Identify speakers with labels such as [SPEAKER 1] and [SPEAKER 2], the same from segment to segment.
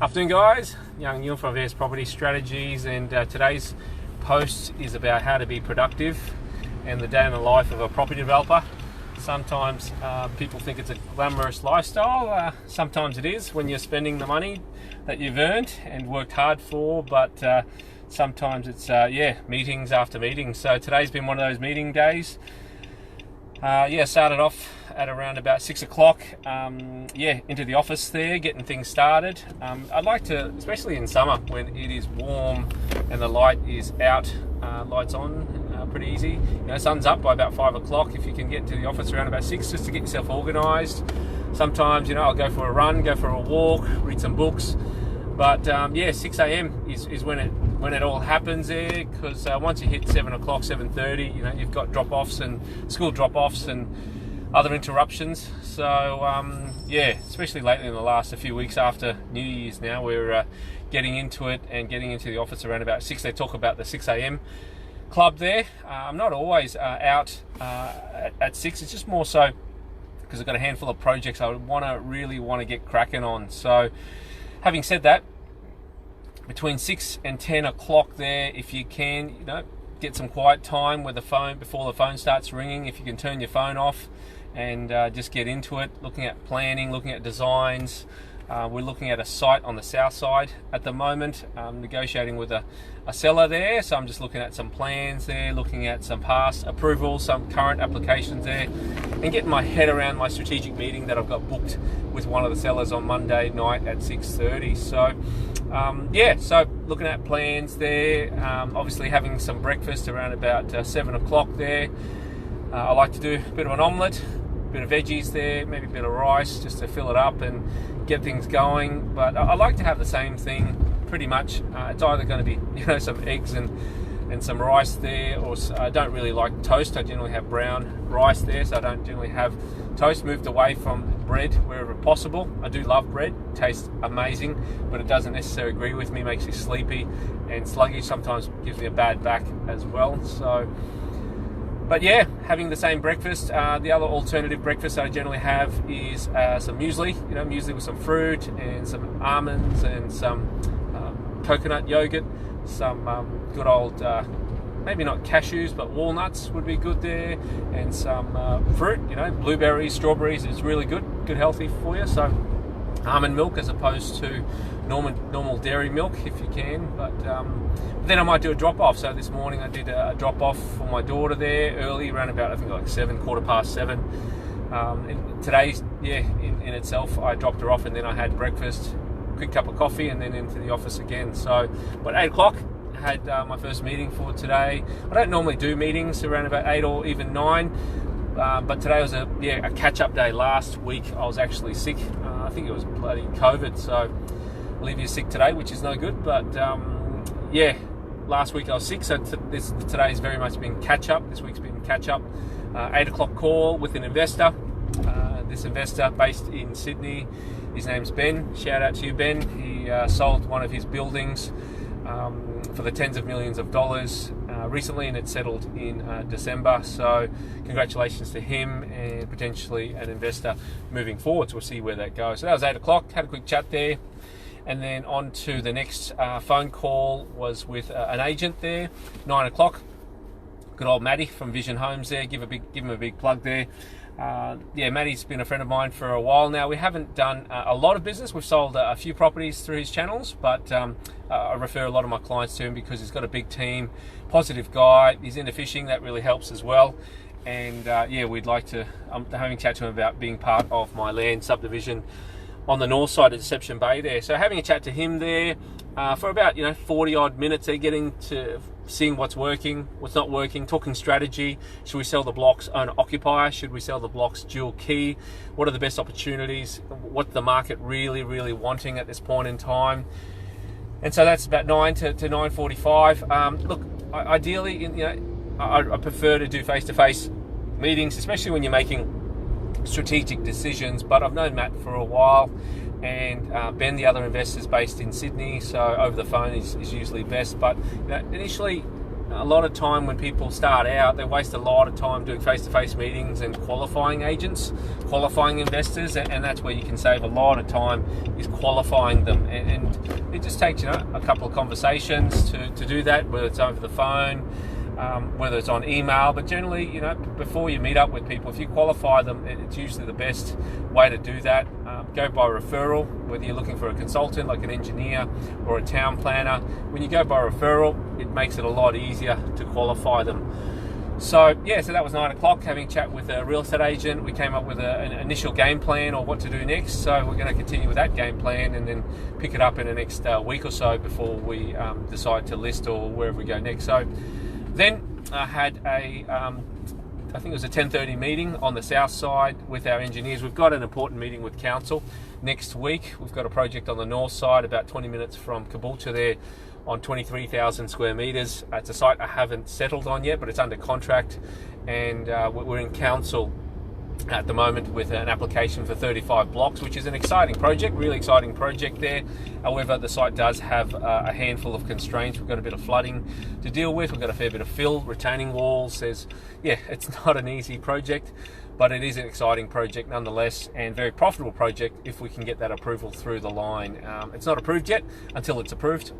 [SPEAKER 1] Afternoon guys, Young Neil from VS Property Strategies, and today's post is about how to be productive and the day in the life of a property developer. Sometimes people think it's a glamorous lifestyle, sometimes it is when you're spending the money that you've earned and worked hard for, but sometimes it's meetings after meetings. So today's been one of those meeting days. Started off at around about 6 o'clock, into the office there, getting things started. I'd like to, especially in summer when it is warm and the light is out, lights on, pretty easy. Sun's up by about 5 o'clock. If you can get to the office around about 6, just to get yourself organised. Sometimes, I'll go for a run, go for a walk, read some books. But 6 a.m. is when it all happens there, because once you hit 7 o'clock, 7:30, you've got drop-offs and school drop-offs and other interruptions. So especially lately in the last few weeks after New Year's now, we're getting into it and getting into the office around about 6. They talk about the 6 a.m. club there. I'm not always out at 6. It's just more so because I've got a handful of projects I really want to get cracking on. So having said that, between 6 and 10 o'clock there, if you can, get some quiet time with the phone before the phone starts ringing. If you can turn your phone off and just get into it, looking at planning, looking at designs. We're looking at a site on the south side at the moment, negotiating with a seller there. So I'm just looking at some plans there, looking at some past approvals, some current applications there, and getting my head around my strategic meeting that I've got booked with one of the sellers on Monday night at 6:30. So so looking at plans there, obviously having some breakfast around about 7 o'clock there. I like to do a bit of an omelette, a bit of veggies there, maybe a bit of rice just to fill it up and get things going. But I like to have the same thing pretty much. It's either going to be some eggs and some rice there, or I don't really like toast. I generally have brown rice there, so I don't generally have toast. Moved away from bread wherever possible. I do love bread, it tastes amazing, but it doesn't necessarily agree with me, makes me sleepy and sluggish, sometimes gives me a bad back as well. So but having the same breakfast. The other alternative breakfast that I generally have is some muesli, muesli with some fruit and some almonds and some coconut yogurt, some good old, maybe not cashews, but walnuts would be good there, and some fruit, blueberries, strawberries is really good healthy for you. So almond milk as opposed to normal dairy milk if you can. But then I might do a drop-off. So this morning I did a drop-off for my daughter there early, around about I think like 7, 7:15. And today's in itself, I dropped her off and then I had breakfast, quick cup of coffee, and then into the office again. So but 8 o'clock I had my first meeting for today. I don't normally do meetings around about 8 or even 9. But today was a catch-up day. Last week I was actually sick. I think it was bloody COVID, so Olivia's sick today, which is no good. But last week I was sick, so today's very much been catch-up. This week's been catch-up. 8 o'clock call with an investor. This investor based in Sydney. His name's Ben. Shout out to you, Ben. He sold one of his buildings for the tens of millions of dollars recently, and it settled in December. So congratulations to him and potentially an investor moving forward. So we'll see where that goes. So that was 8 o'clock. Had a quick chat there, and then on to the next phone call was with an agent there. 9 o'clock. Good old Matty from Vision Homes there. Give him a big plug there. Matty's been a friend of mine for a while now. We haven't done a lot of business. We've sold a few properties through his channels, but I refer a lot of my clients to him because he's got a big team, positive guy. He's into fishing, that really helps as well. And we'd like to, I'm having a chat to him about being part of my land subdivision on the north side of Deception Bay there. So having a chat to him there for about 40 odd minutes there, getting to seeing what's working, what's not working, talking strategy. Should we sell the blocks owner occupier? Should we sell the blocks dual key? What are the best opportunities? What's the market really wanting at this point in time? And so that's about 9 to 9:45. Look, ideally, I prefer to do face-to-face meetings, especially when you're making strategic decisions. But I've known Matt for a while, and Ben, the other investor, is based in Sydney, so over the phone is usually best. But initially, a lot of time when people start out, they waste a lot of time doing face-to-face meetings and qualifying agents, qualifying investors, and that's where you can save a lot of time, is qualifying them. And it just takes, a couple of conversations to do that, whether it's over the phone, whether it's on email, but generally, before you meet up with people, if you qualify them, it's usually the best way to do that. Go by referral, whether you're looking for a consultant like an engineer or a town planner. When you go by referral, it makes it a lot easier to qualify them. So that was 9 o'clock, having a chat with a real estate agent. We came up with an initial game plan or what to do next. So we're going to continue with that game plan and then pick it up in the next week or so before we decide to list or wherever we go next. So then I had I think it was a 10:30 meeting on the south side with our engineers. We've got an important meeting with council next week. We've got a project on the north side, about 20 minutes from Caboolture there, on 23,000 square metres. It's a site I haven't settled on yet, but it's under contract, and we're in council at the moment with an application for 35 blocks, which is an exciting project, really exciting project there. However, the site does have a handful of constraints. We've got a bit of flooding to deal with. We've got a fair bit of fill, retaining walls. It's not an easy project, but it is an exciting project nonetheless, and very profitable project if we can get that approval through the line. It's not approved yet until it's approved.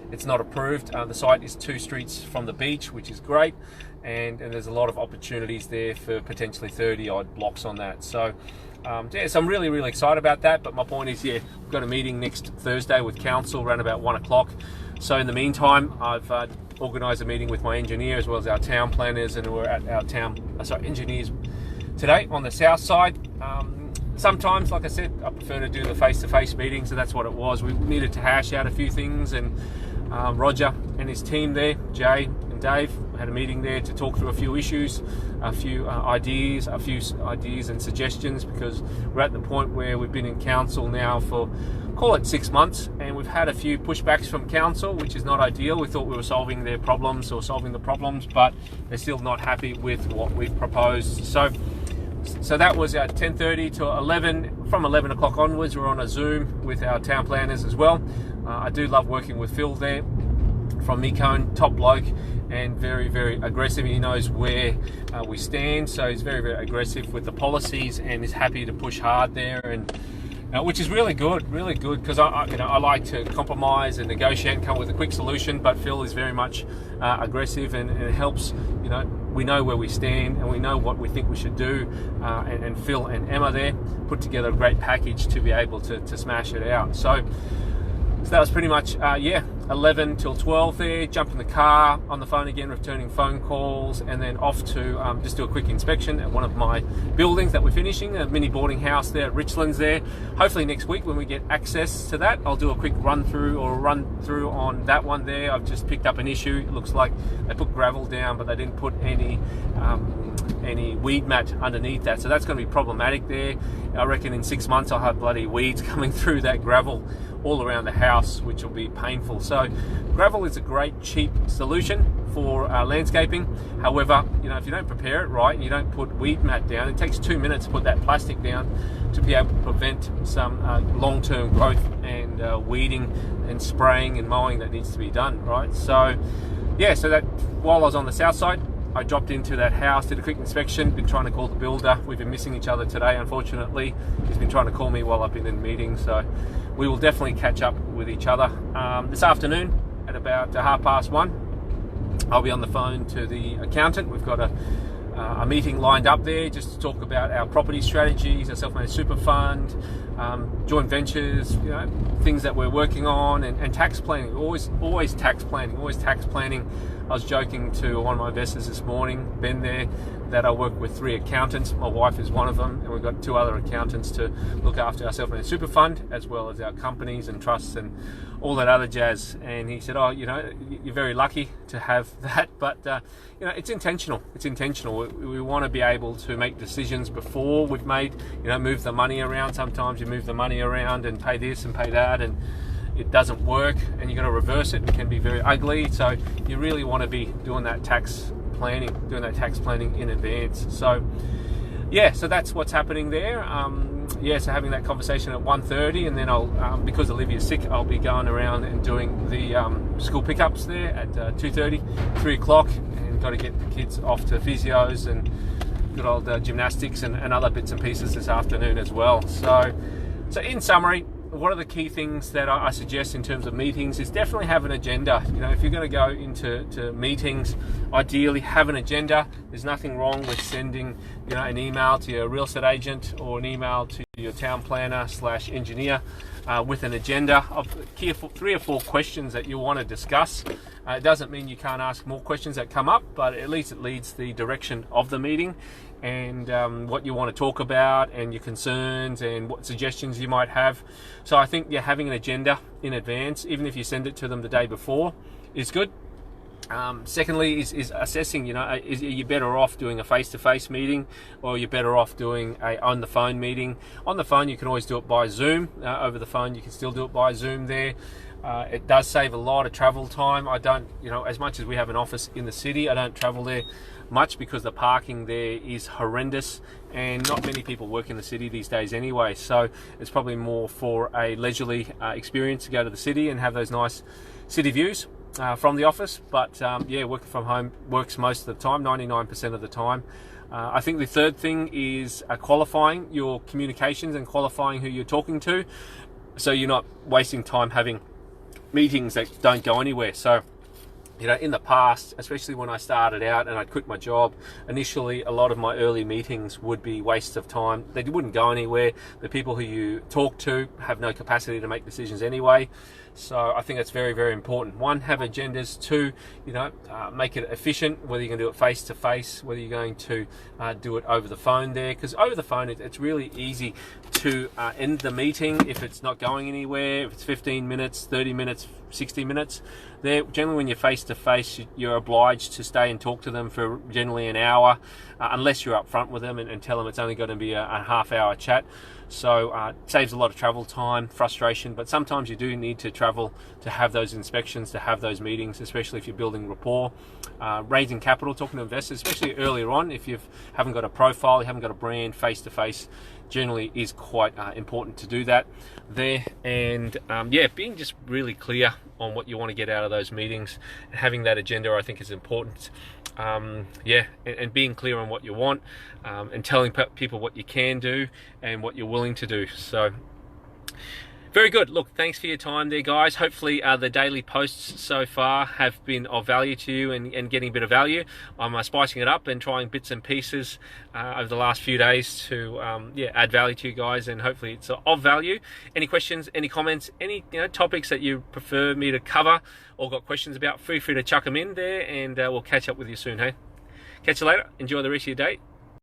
[SPEAKER 1] It's not approved. The site is 2 streets from the beach, which is great, and there's a lot of opportunities there for potentially 30 odd blocks on that. So so I'm really, really excited about that. But my point is, we've got a meeting next Thursday with council around about 1 o'clock. So in the meantime, I've organised a meeting with my engineer as well as our town planners, and we're at our engineers today on the south side. Sometimes, like I said, I prefer to do the face-to-face meetings, so that's what it was. We needed to hash out a few things, and Roger and his team there, Jay and Dave, had a meeting there to talk through a few issues, a few ideas and suggestions, because we're at the point where we've been in council now for, call it 6 months, and we've had a few pushbacks from council, which is not ideal. We thought we were solving their problems or solving the problems, but they're still not happy with what we've proposed. So that was at 10:30 to 11. From 11 o'clock onwards, we're on a Zoom with our town planners as well. I do love working with Phil there from Mecone, top bloke, and very, very aggressive. He knows where we stand, so he's very, very aggressive with the policies and is happy to push hard there, and which is really good, because I like to compromise and negotiate and come with a quick solution. But Phil is very much aggressive, and it helps. We know where we stand and we know what we think we should do, and Phil and Emma there put together a great package to be able to smash it out. So that was pretty much 11 till 12 there. Jumped in the car, on the phone again, returning phone calls, and then off to just do a quick inspection at one of my buildings that we're finishing, a mini boarding house there at Richlands there. Hopefully next week when we get access to that, I'll do a quick run through on that one there. I've just picked up an issue. It looks like they put gravel down, but they didn't put any weed mat underneath that, so that's going to be problematic there. I reckon in 6 months I'll have bloody weeds coming through that gravel all around the house, which will be painful. So gravel is a great cheap solution for landscaping. However, if you don't prepare it right and you don't put weed mat down, it takes 2 minutes to put that plastic down to be able to prevent some long-term growth and weeding and spraying and mowing that needs to be done, right? So so that while I was on the south side, I dropped into that house, did a quick inspection, been trying to call the builder. We've been missing each other today, unfortunately. He's been trying to call me while I've been in meetings, so we will definitely catch up with each other. This afternoon at about 1:30, I'll be on the phone to the accountant. We've got a meeting lined up there just to talk about our property strategies, our self-managed super fund, joint ventures, things that we're working on, and tax planning. Always tax planning. I was joking to one of my investors this morning, Ben there, that I work with 3 accountants. My wife is one of them, and we've got 2 other accountants to look after our self-managed super fund, as well as our companies and trusts and all that other jazz. And he said, you're very lucky to have that, but it's intentional. We want to be able to make decisions before we've made, move the money around. Sometimes you move the money around and pay this and pay that, and it doesn't work, and you've got to reverse it. It can be very ugly. So you really want to be doing that tax planning in advance. So yeah, so that's what's happening there. Yeah, so having that conversation at 1:30, and then I'll, because Olivia's sick, I'll be going around and doing the school pickups there at 2:30, 3 o'clock, and got to get the kids off to physios and good old gymnastics and other bits and pieces this afternoon as well. So in summary, what are the key things that I suggest in terms of meetings is definitely have an agenda. You know, if you're going to go into meetings, ideally have an agenda. There's nothing wrong with sending, you know, an email to your real estate agent or an email to your town planner / engineer with an agenda of 3 or 4 questions that you want to discuss. It doesn't mean you can't ask more questions that come up, but at least it leads the direction of the meeting and what you want to talk about and your concerns and what suggestions you might have. So I think having an agenda in advance, even if you send it to them the day before, is good. Secondly is assessing, you know, are you better off doing a face-to-face meeting, or you're better off doing a on-the-phone meeting. On the phone, you can always do it by Zoom. Over the phone, you can still do it by Zoom there. It does save a lot of travel time. I don't, you know, as much as we have an office in the city, I don't travel there much because the parking there is horrendous and not many people work in the city these days anyway. So it's probably more for a leisurely experience to go to the city and have those nice city views from the office. But yeah, working from home works most of the time, 99% of the time. I think the third thing is qualifying your communications and qualifying who you're talking to, so you're not wasting time having meetings that don't go anywhere. So, you know, in the past, especially when I started out and I'd quit my job, initially a lot of my early meetings would be wastes of time. They wouldn't go anywhere. The people who you talk to have no capacity to make decisions anyway. So I think that's very, very important. 1, have agendas. 2, you know, make it efficient, whether you're going to do it face to face, whether you're going to do it over the phone there, because over the phone it's really easy to end the meeting if it's not going anywhere, if it's 15 minutes, 30 minutes, 60 minutes. There, generally when you're face to face, you're obliged to stay and talk to them for generally an hour, unless you're up front with them and tell them it's only going to be a half-hour chat. So it saves a lot of travel time, frustration, but sometimes you do need to travel to have those inspections, to have those meetings, especially if you're building rapport, raising capital, talking to investors, especially earlier on. If you haven't got a profile, you haven't got a brand, face-to-face generally is quite important to do that there. And yeah, being just really clear on what you want to get out of those meetings and having that agenda, I think, is important. Yeah, and being clear on what you want, and telling people what you can do and what you're willing to do. So very good. Look, thanks for your time there, guys. Hopefully the daily posts so far have been of value to you and getting a bit of value. I'm spicing it up and trying bits and pieces over the last few days to yeah, add value to you guys, and hopefully it's of value. Any questions, any comments, any topics that you prefer me to cover or got questions about, feel free to chuck them in there, and we'll catch up with you soon. Hey, catch you later. Enjoy the rest of your day.